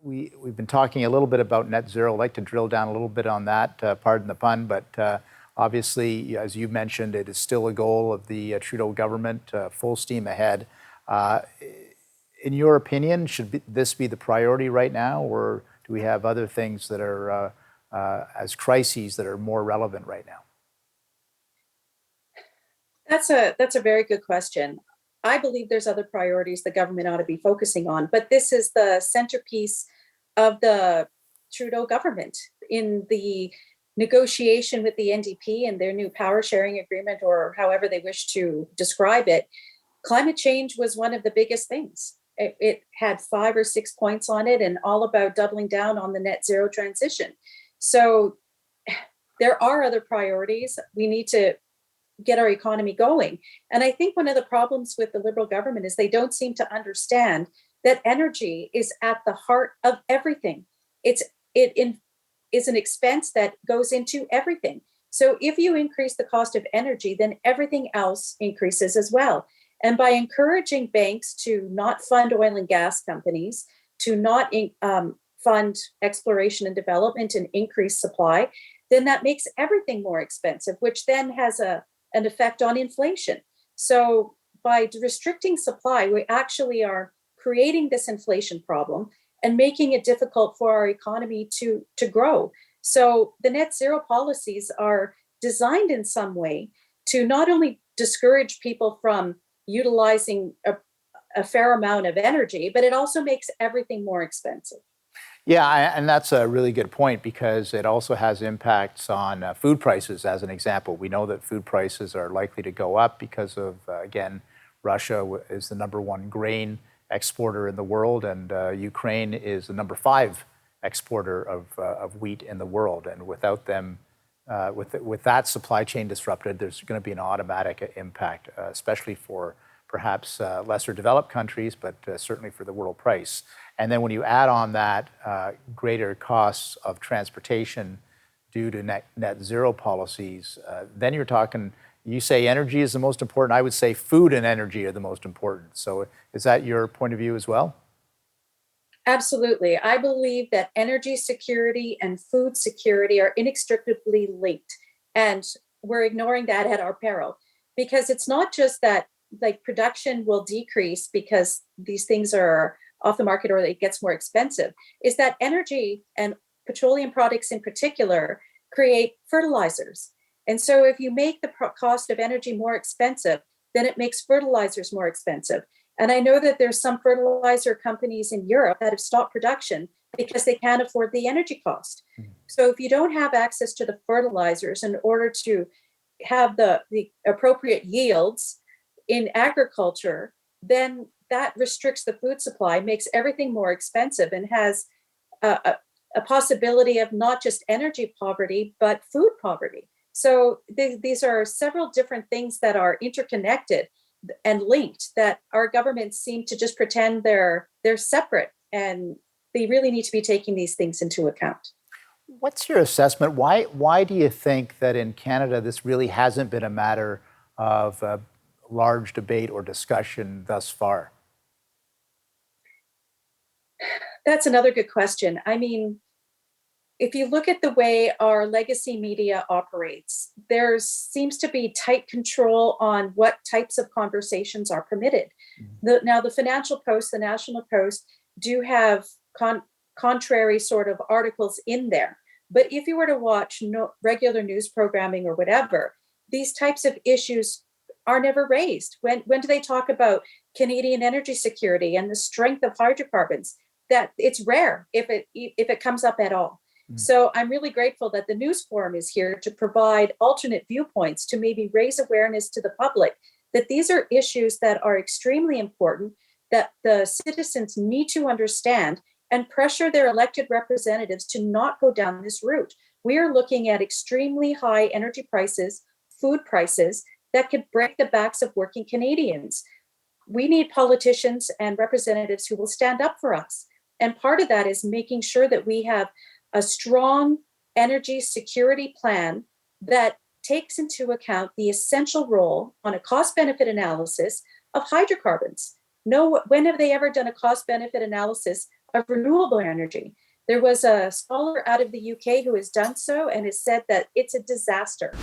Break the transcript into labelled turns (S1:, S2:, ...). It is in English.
S1: we've been talking a little bit about net zero. I'd like to drill down a little bit on that, pardon the pun, but obviously, as you mentioned, it is still a goal of the Trudeau government, full steam ahead. Uh, in your opinion, this be the priority right now, or do we have other things that are as crises that are more relevant right now?
S2: That's a very good question. I believe there's other priorities the government ought to be focusing on, but this is the centerpiece of the Trudeau government in the negotiation with the NDP and their new power sharing agreement, or however they wish to describe it. Climate change was one of the biggest things. It had 5 or 6 points on it, and all about doubling down on the net zero transition. So there are other priorities. We need to get our economy going. And I think one of the problems with the Liberal government is they don't seem to understand that energy is at the heart of everything. It is an expense that goes into everything. So if you increase the cost of energy, then everything else increases as well. And by encouraging banks to not fund oil and gas companies, to not fund exploration and development and increase supply, then that makes everything more expensive, which then has an effect on inflation. So by restricting supply, we actually are creating this inflation problem and making it difficult for our economy to grow. So the net zero policies are designed in some way to not only discourage people from utilizing a fair amount of energy, but it also makes everything more expensive.
S1: Yeah, and that's a really good point because it also has impacts on food prices, as an example. We know that food prices are likely to go up because of, again, Russia is the #1 grain exporter in the world, and Ukraine is the #5 exporter of wheat in the world. And without them, with that supply chain disrupted, there's going to be an automatic impact, especially for perhaps lesser developed countries, but certainly for the world price. And then when you add on that greater costs of transportation due to net zero policies, then you're talking, you say energy is the most important. I would say food and energy are the most important. So is that your point of view as well?
S2: Absolutely. I believe that energy security and food security are inextricably linked. And we're ignoring that at our peril because it's not just that like production will decrease because these things are off the market or it gets more expensive, is that energy and petroleum products in particular create fertilizers. And so if you make the cost of energy more expensive, then it makes fertilizers more expensive. And I know that there's some fertilizer companies in Europe that have stopped production because they can't afford the energy cost. Mm-hmm. So if you don't have access to the fertilizers in order to have the appropriate yields in agriculture, then that restricts the food supply, makes everything more expensive, and has a possibility of not just energy poverty, but food poverty. So these are several different things that are interconnected and linked that our governments seem to just pretend they're separate, and they really need to be taking these things into account.
S1: What's your assessment? Why do you think that in Canada this really hasn't been a matter of large debate or discussion thus far?
S2: That's another good question. I mean, if you look at the way our legacy media operates, there seems to be tight control on what types of conversations are permitted. Mm-hmm. Now, the Financial Post, the National Post do have contrary sort of articles in there. But if you were to watch regular news programming or whatever, these types of issues are never raised. When do they talk about Canadian energy security and the strength of hydrocarbons? That it's rare if it comes up at all. Mm-hmm. So I'm really grateful that the News Forum is here to provide alternate viewpoints to maybe raise awareness to the public that these are issues that are extremely important, that the citizens need to understand and pressure their elected representatives to not go down this route. We are looking at extremely high energy prices, food prices that could break the backs of working Canadians. We need politicians and representatives who will stand up for us. And part of that is making sure that we have a strong energy security plan that takes into account the essential role on a cost-benefit analysis of hydrocarbons. When have they ever done a cost-benefit analysis of renewable energy. There was a scholar out of the UK who has done so and has said that it's a disaster